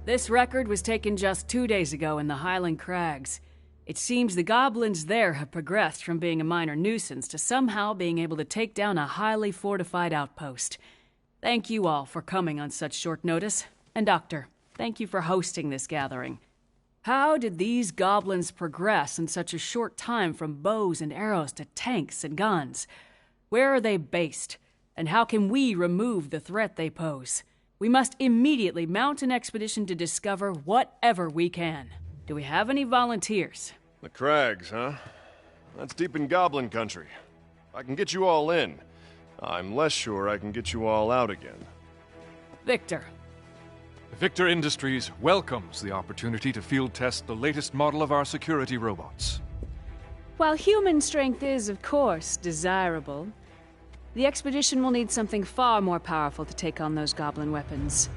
This record was taken just 2 days ago in the Highland Crags. It seems the goblins there have progressed from being a minor nuisance to somehow being able to take down a highly fortified outpost. Thank you all for coming on such short notice. And Doctor, thank you for hosting this gathering. How did these goblins progress in such a short time from bows and arrows to tanks and guns? Where are they based? And how can we remove the threat they pose? We must immediately mount an expedition to discover whatever we can. Do we have any volunteers? The Crags, huh? That's deep in Goblin country. I can get you all in. I'm less sure I can get you all out again. Victor. Victor Industries welcomes the opportunity to field test the latest model of our security robots. While human strength is, of course, desirable, the expedition will need something far more powerful to take on those goblin weapons.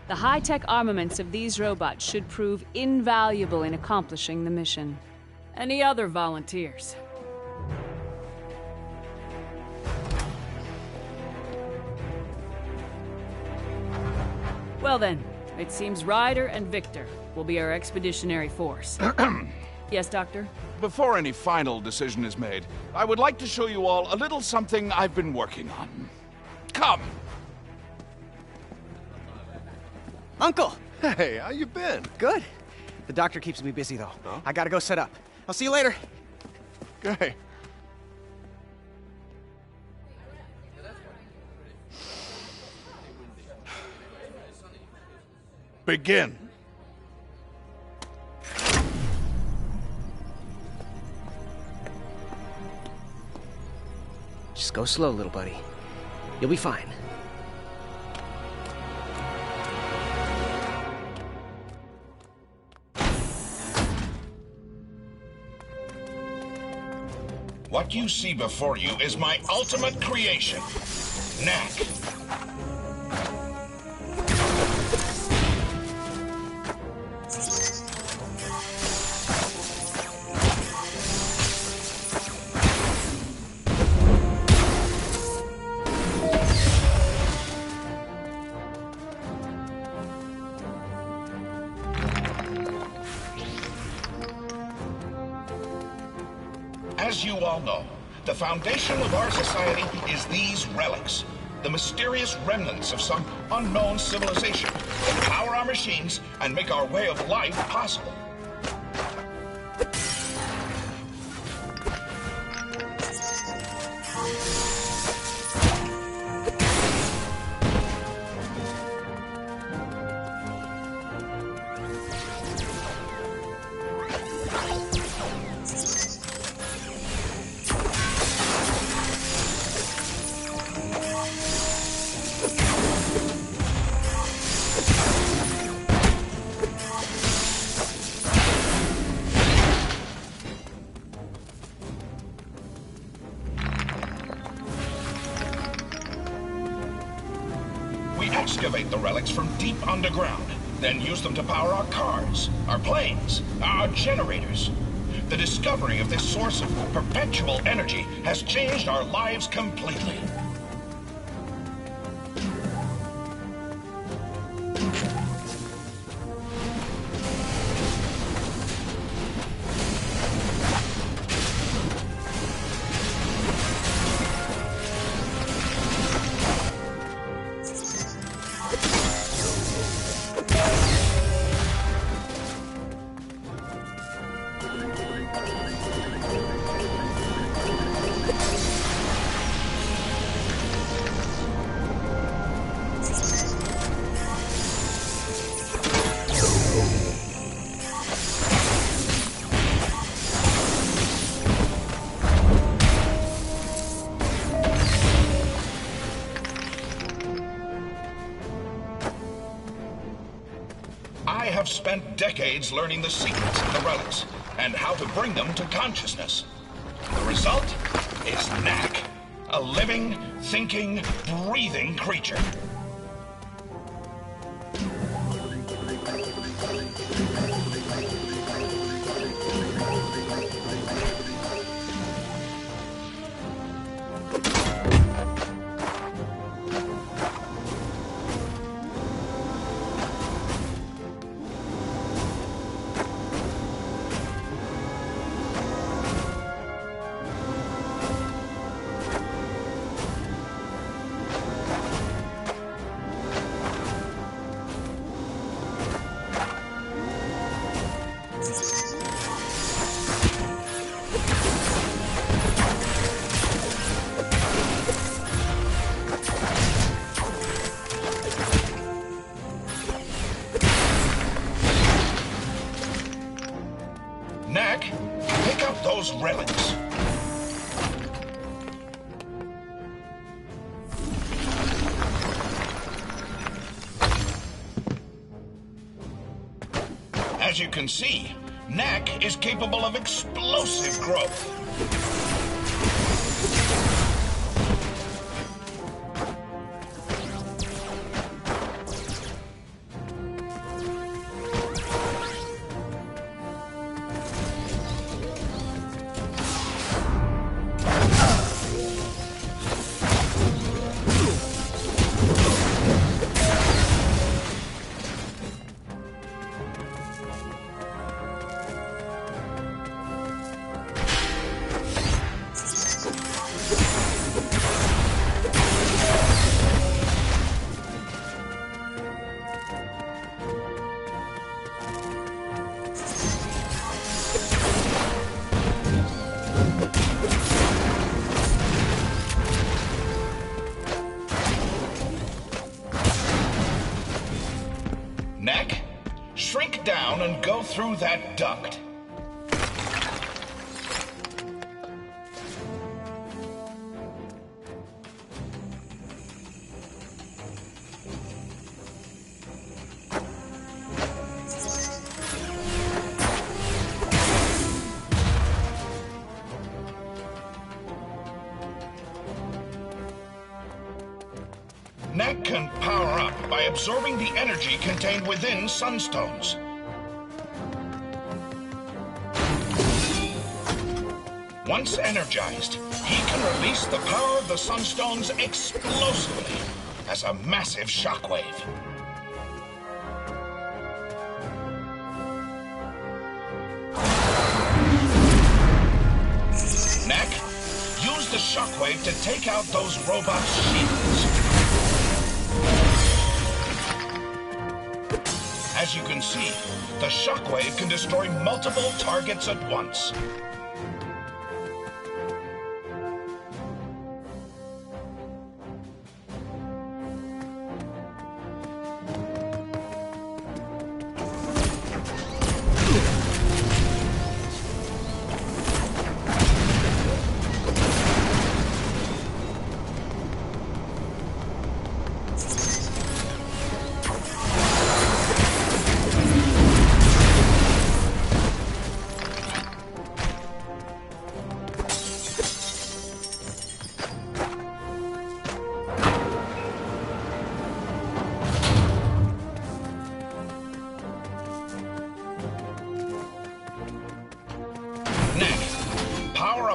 The high-tech armaments of these robots should prove invaluable in accomplishing the mission. Any other volunteers? Well then, it seems Ryder and Victor will be our expeditionary force. Yes, Doctor? Before any final decision is made, I would like to show you all a little something I've been working on. Come! Uncle! Hey, how you been? Good. The doctor keeps me busy, though. Huh? I gotta go set up. I'll see you later. Okay. Begin. Just go slow, little buddy. You'll be fine. What you see before you is my ultimate creation, Knack. As you all know, the foundation of our society is these relics, the mysterious remnants of some unknown civilization that power our machines and make our way of life possible. We excavate the relics from deep underground, then use them to power our cars, our planes, our generators. The discovery of this source of perpetual energy has changed our lives completely. I have spent decades learning the secrets of the relics and how to bring them to consciousness. The result is Knack, a living, thinking, breathing creature. As you can see, Knack is capable of explosive growth. Knack, shrink down and go through that duct. Knack can power up by absorbing the energy contained within sunstones. Once energized, he can release the power of the sunstones explosively as a massive shockwave. Knack, use the shockwave to take out those robots' shields. As you can see, the shockwave can destroy multiple targets at once.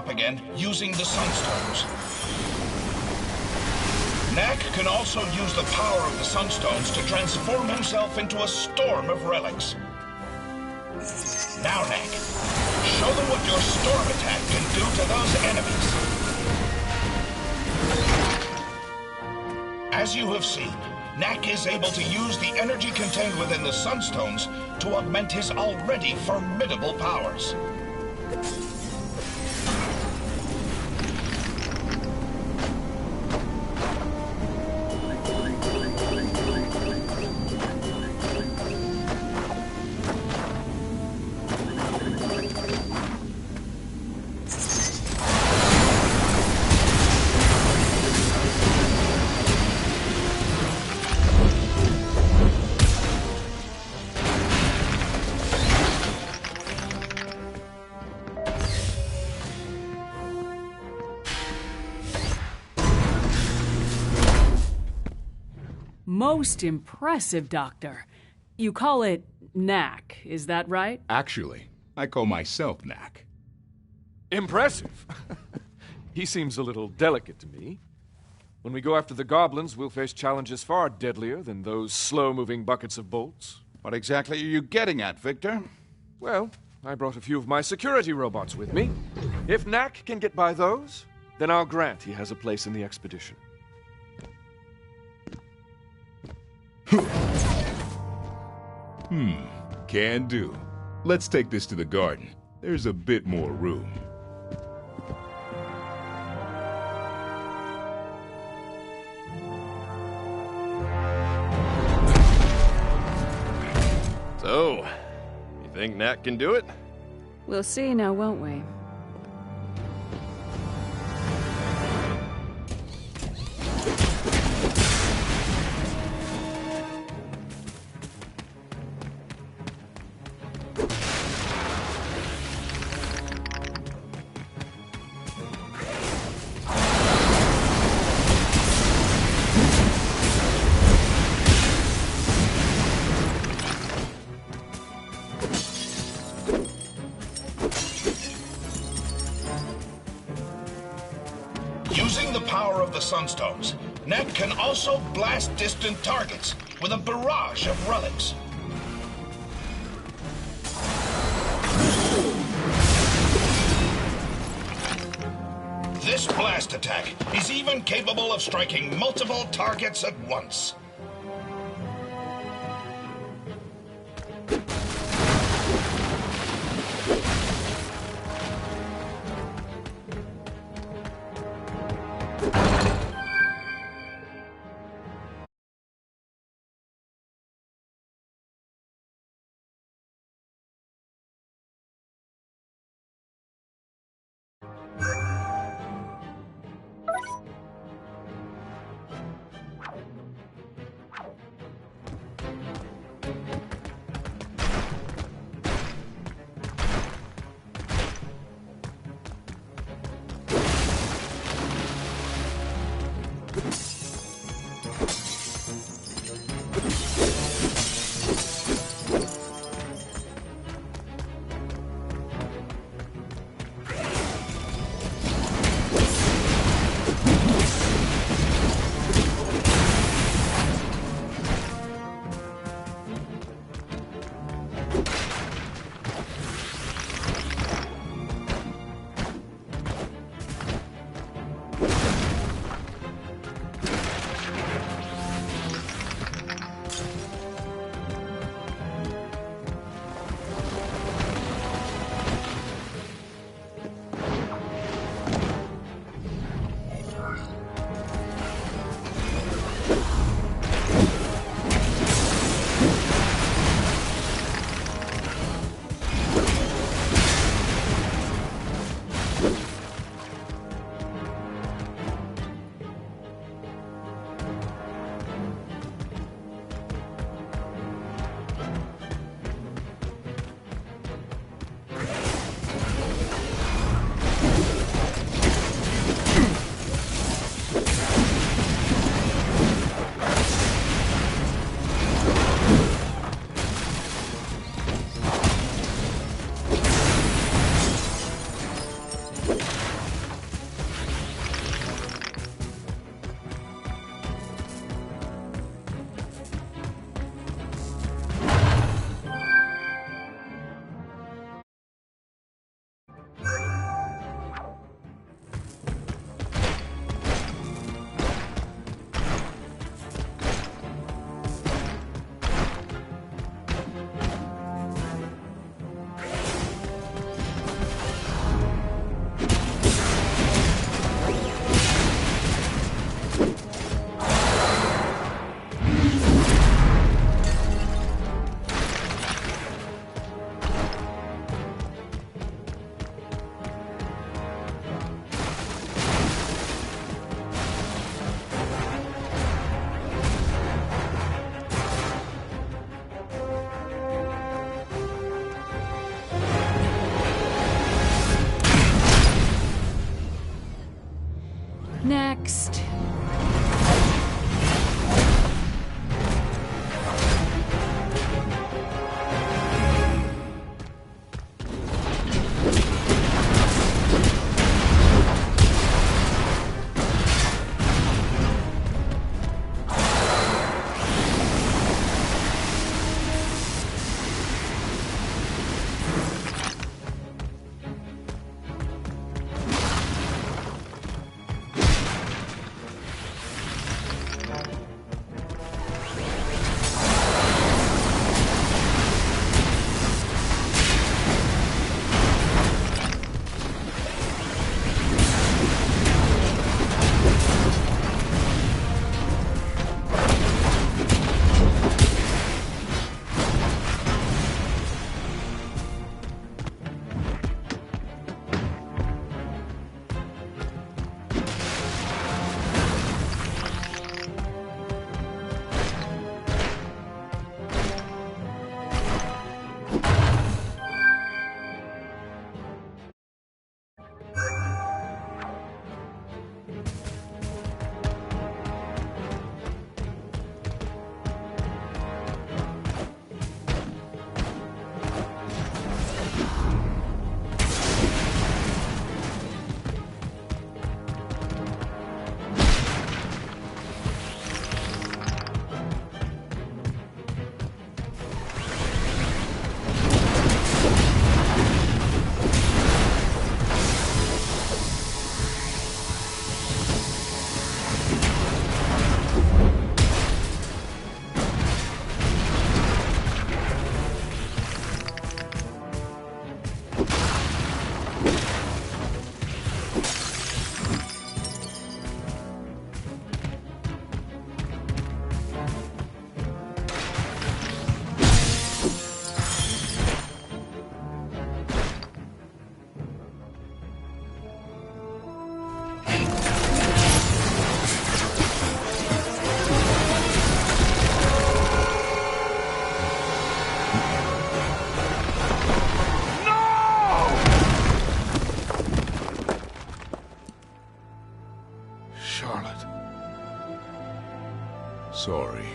Again using the sunstones. Knack can also use the power of the sunstones to transform himself into a storm of relics. Now, Knack, show them what your storm attack can do to those enemies. As you have seen, Knack is able to use the energy contained within the sunstones to augment his already formidable powers. Most impressive, Doctor. You call it Knack, is that right? Actually, I call myself Knack. Impressive. He seems a little delicate to me. When we go after the goblins, we'll face challenges far deadlier than those slow-moving buckets of bolts. What exactly are you getting at, Victor? Well, I brought a few of my security robots with me. If Knack can get by those, then I'll grant he has a place in the expedition. Can do. Let's take this to the garden. There's a bit more room. So, you think Knack can do it? We'll see now, won't we? Using the power of the Sunstones, Knack can also blast distant targets with a barrage of relics. This blast attack is even capable of striking multiple targets at once. Next. Charlotte. Sorry.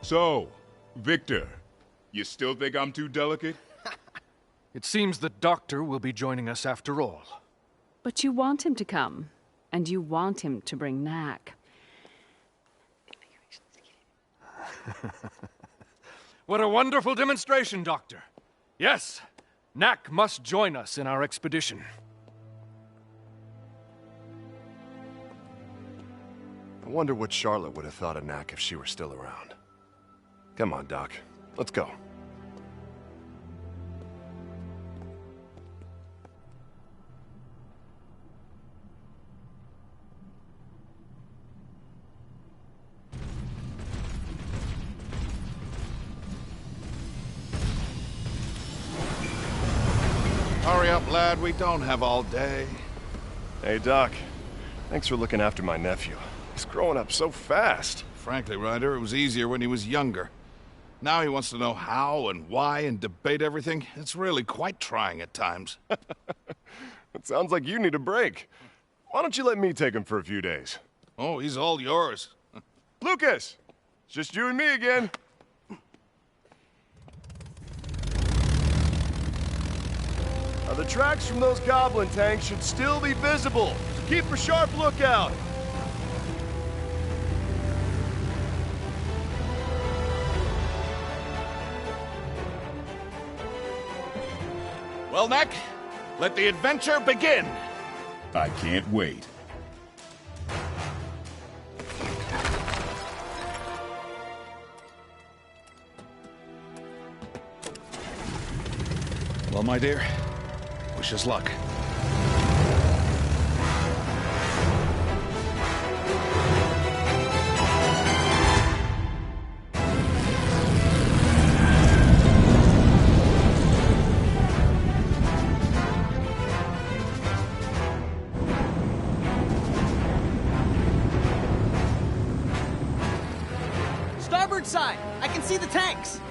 So, Victor, you still think I'm too delicate? It seems the doctor will be joining us after all. But you want him to come, and you want him to bring Knack. What a wonderful demonstration, Doctor. Yes, Knack must join us in our expedition. I wonder what Charlotte would have thought of Knack if she were still around. Come on, Doc. Let's go. Hurry up, lad. We don't have all day. Hey, Doc. Thanks for looking after my nephew. He's growing up so fast. Frankly, Ryder, it was easier when he was younger. Now he wants to know how and why and debate everything. It's really quite trying at times. It sounds like you need a break. Why don't you let me take him for a few days? Oh, he's all yours. Lucas! It's just you and me again. Now, the tracks from those goblin tanks should still be visible, so keep a sharp lookout. Well, Knack, let the adventure begin. I can't wait. Well, my dear, wish us luck. Starboard side! I can see the tanks!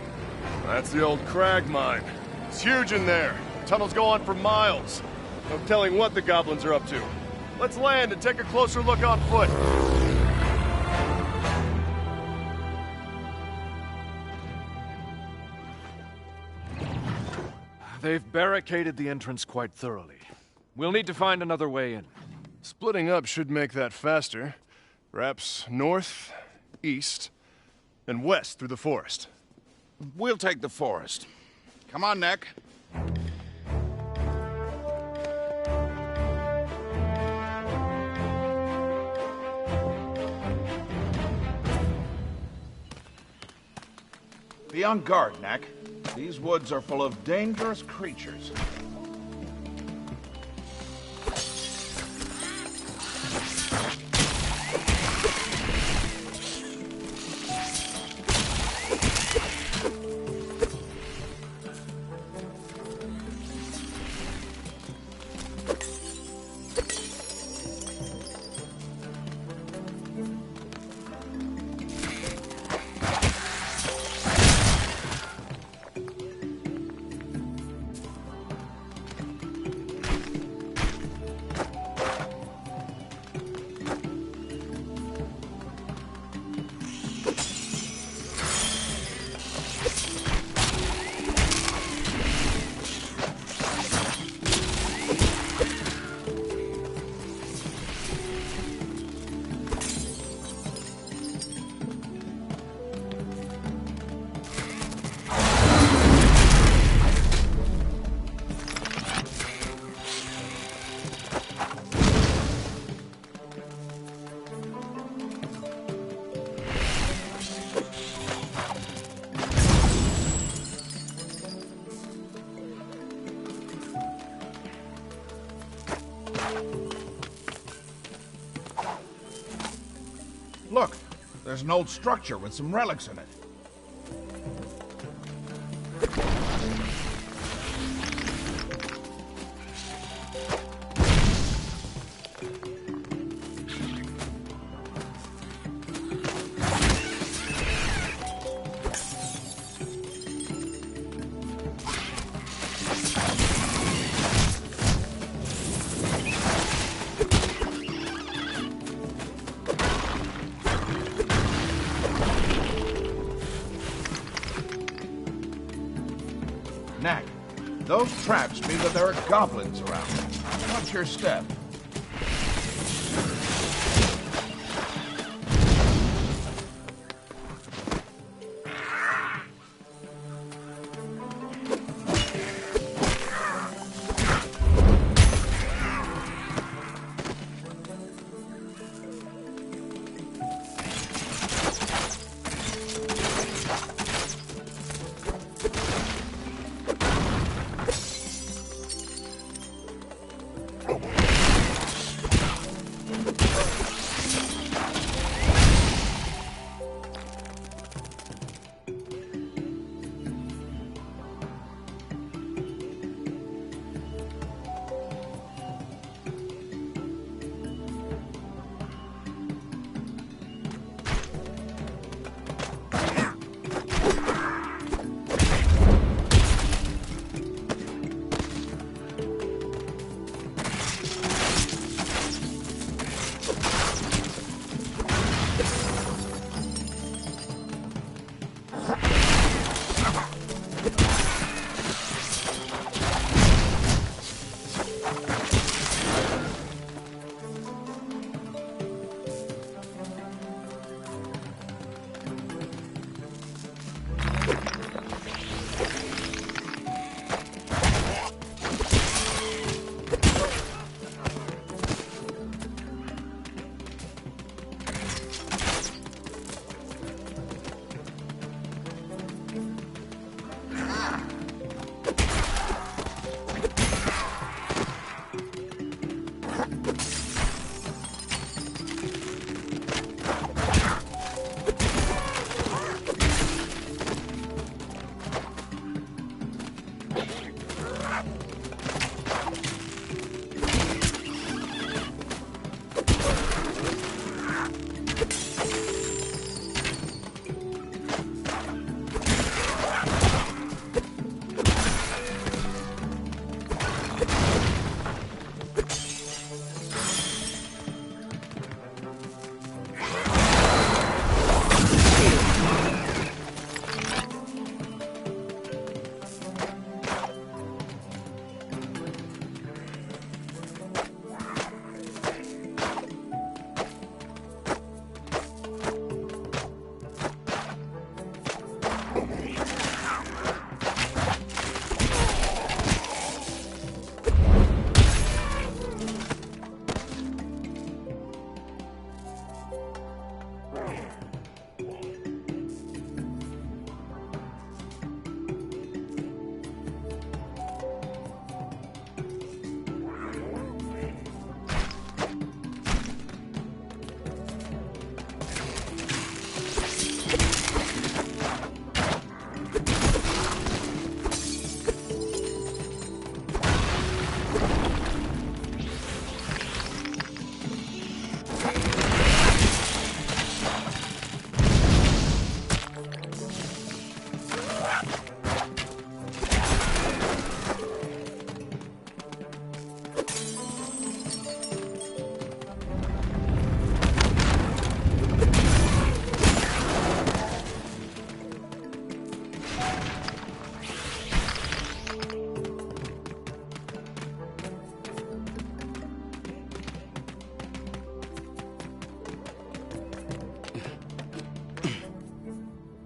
That's the old crag mine. It's huge in there. Tunnels go on for miles. No telling what the goblins are up to. Let's land and take a closer look on foot. They've barricaded the entrance quite thoroughly. We'll need to find another way in. Splitting up should make that faster. Perhaps north, east, and west through the forest. We'll take the forest. Come on, Knack. Be on guard, Knack. These woods are full of dangerous creatures. There's an old structure with some relics in it. Knack, those traps mean that there are goblins around. Watch your step.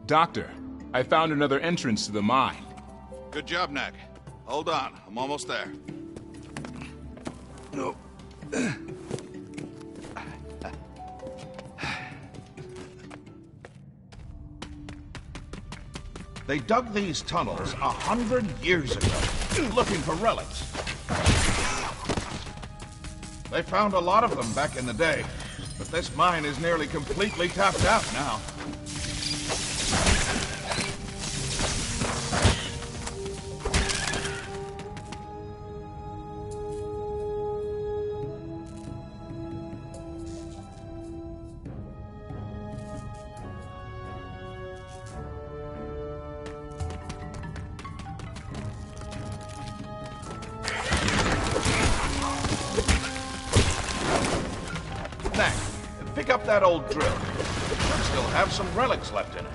Doctor, I found another entrance to the mine. Good job, Knack. Hold on, I'm almost there. No. They dug these tunnels 100 years ago, looking for relics. They found a lot of them back in the day, but This mine is nearly completely tapped out now. Knack, pick up that old drill. Should still have some relics left in it.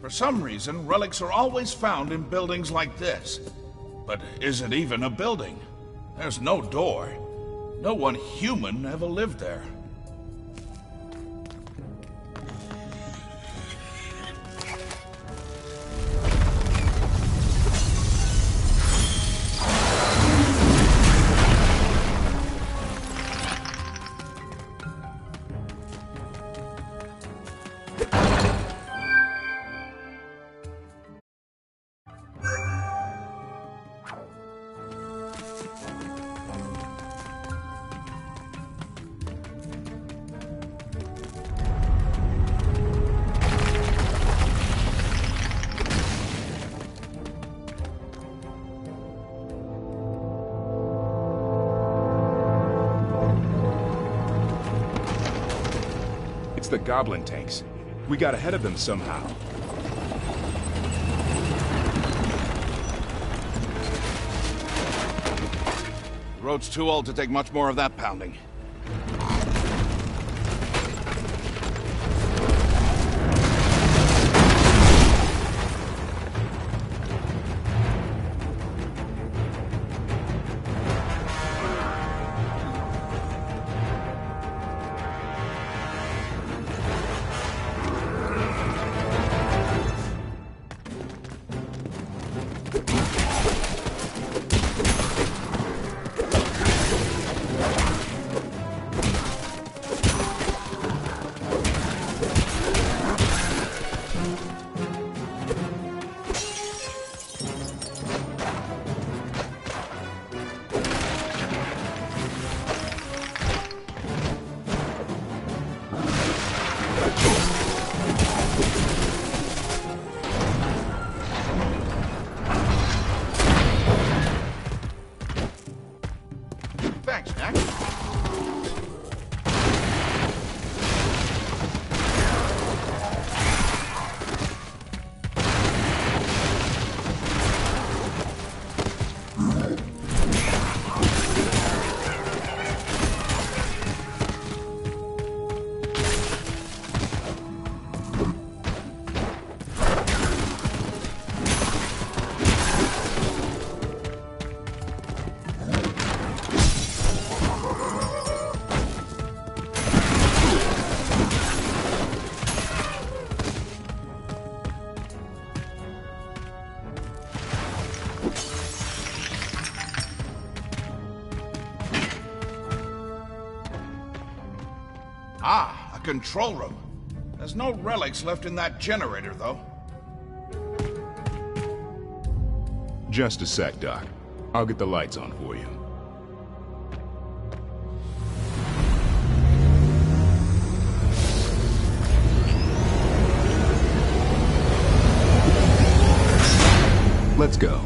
For some reason, relics are always found in buildings like this. But is it even a building? There's no door. No one human ever lived there. It's the Goblin tanks. We got ahead of them somehow. The road's too old to take much more of that pounding. Thanks, Knack. Ah, a control room. There's no relics left in that generator, though. Just a sec, Doc. I'll get the lights on for you. Let's go.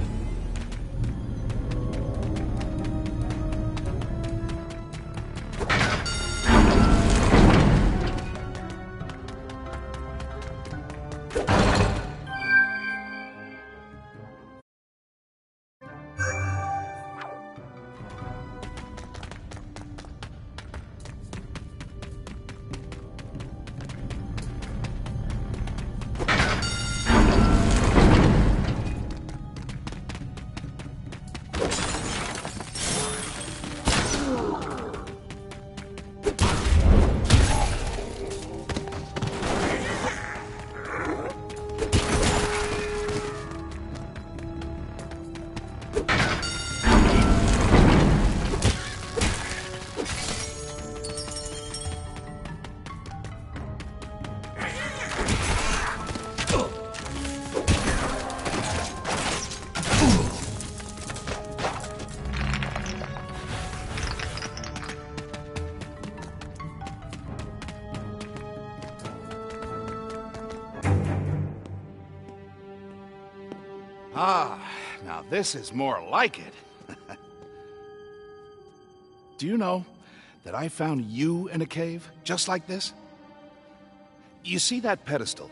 Now this is more like it. Do you know that I found you in a cave just like this? You see that pedestal?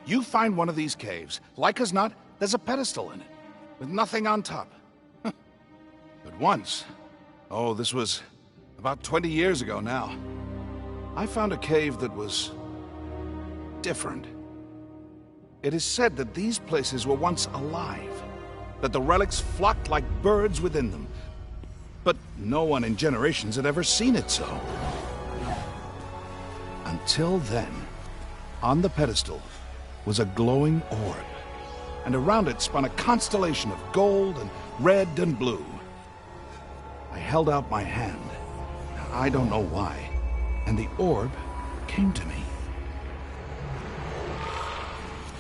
You find one of these caves, like as not, there's a pedestal in it, with nothing on top. But once, oh, this was about 20 years ago now, I found a cave that was different. It is said that these places were once alive, that the relics flocked like birds within them. But no one in generations had ever seen it so. Until then, on the pedestal was a glowing orb, and around it spun a constellation of gold and red and blue. I held out my hand, I don't know why, and the orb came to me.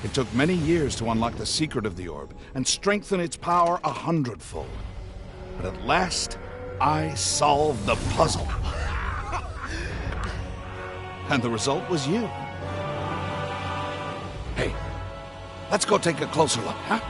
It took many years to unlock the secret of the orb and strengthen its power 100-fold. But at last, I solved the puzzle. And the result was you. Hey, let's go take a closer look, huh?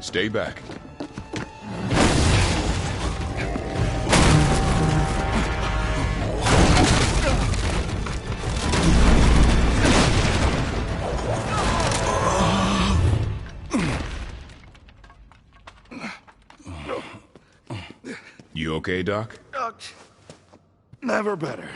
Stay back. You okay, Doc? Never better.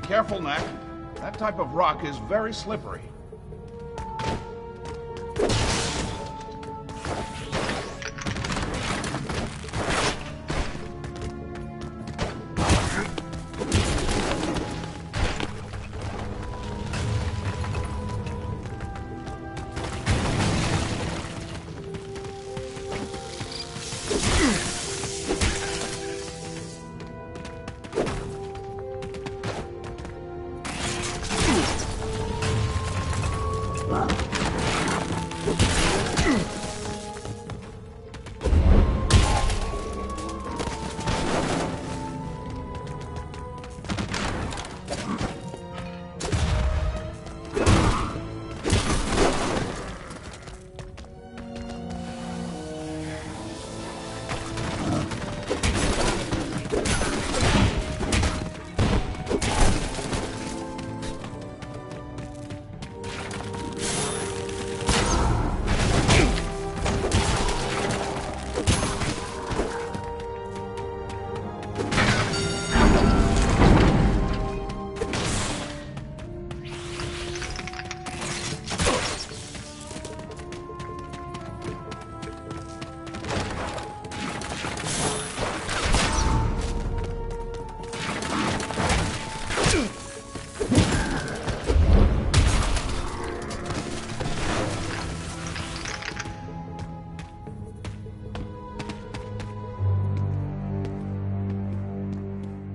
Careful, Knack. That type of rock is very slippery.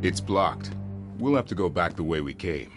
It's blocked. We'll have to go back the way we came.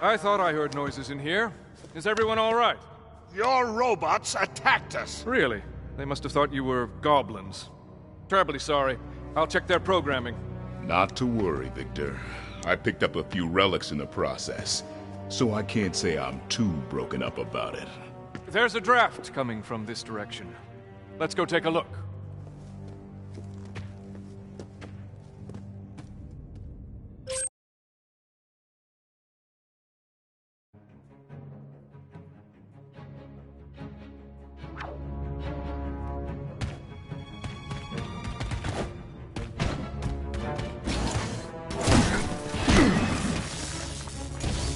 I thought I heard noises in here. Is everyone all right? Your robots attacked us. Really? They must have thought you were goblins. Terribly sorry. I'll check their programming. Not to worry, Victor. I picked up a few relics in the process, so I can't say I'm too broken up about it. There's a draft coming from this direction. Let's go take a look.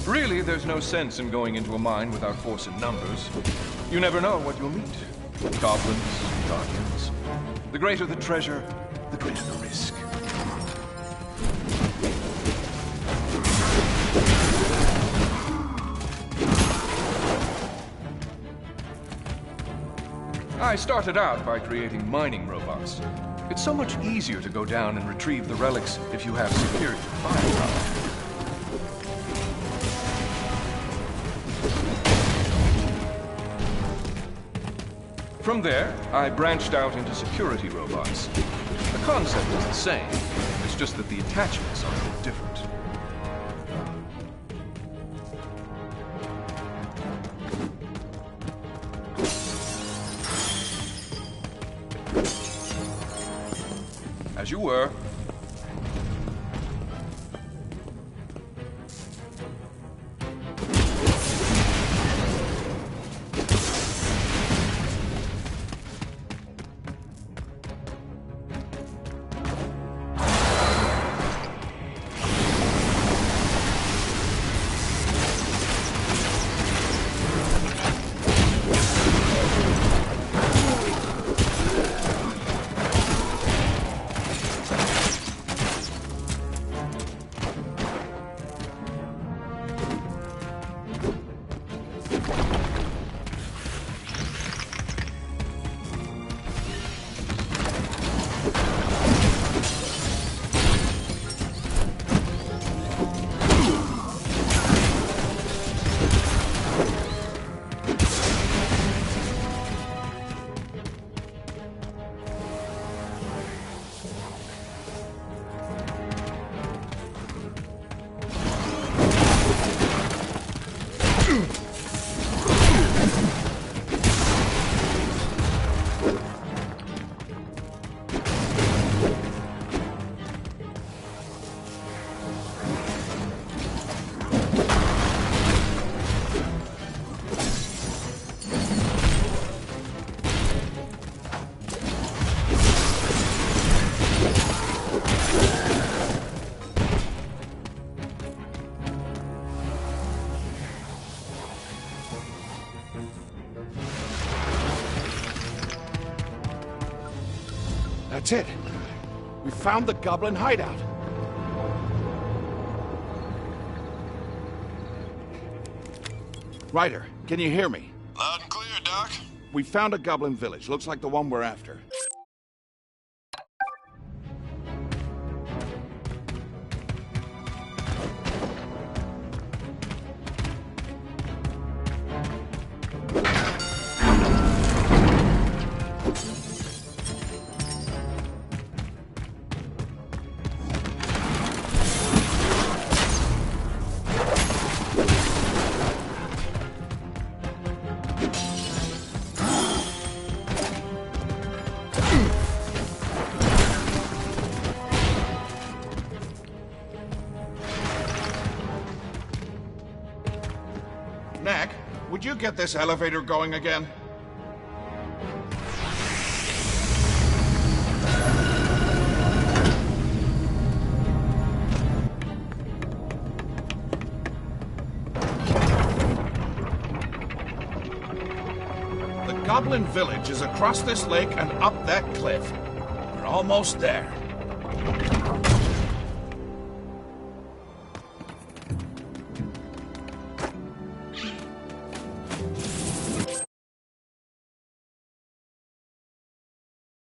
Really, there's no sense in going into a mine without force in numbers. You never know what you'll meet. Goblins, guardians. The greater the treasure, the greater the risk. I started out by creating mining robots. It's so much easier to go down and retrieve the relics if you have superior firepower. From there, I branched out into security robots. The concept is the same, it's just that the attachments are a bit different. As you were. That's it. We found the goblin hideout. Ryder, can you hear me? Loud and clear, Doc. We found a goblin village. Looks like the one we're after. would you get this elevator going again? The Goblin Village is across this lake and up that cliff. We're almost there.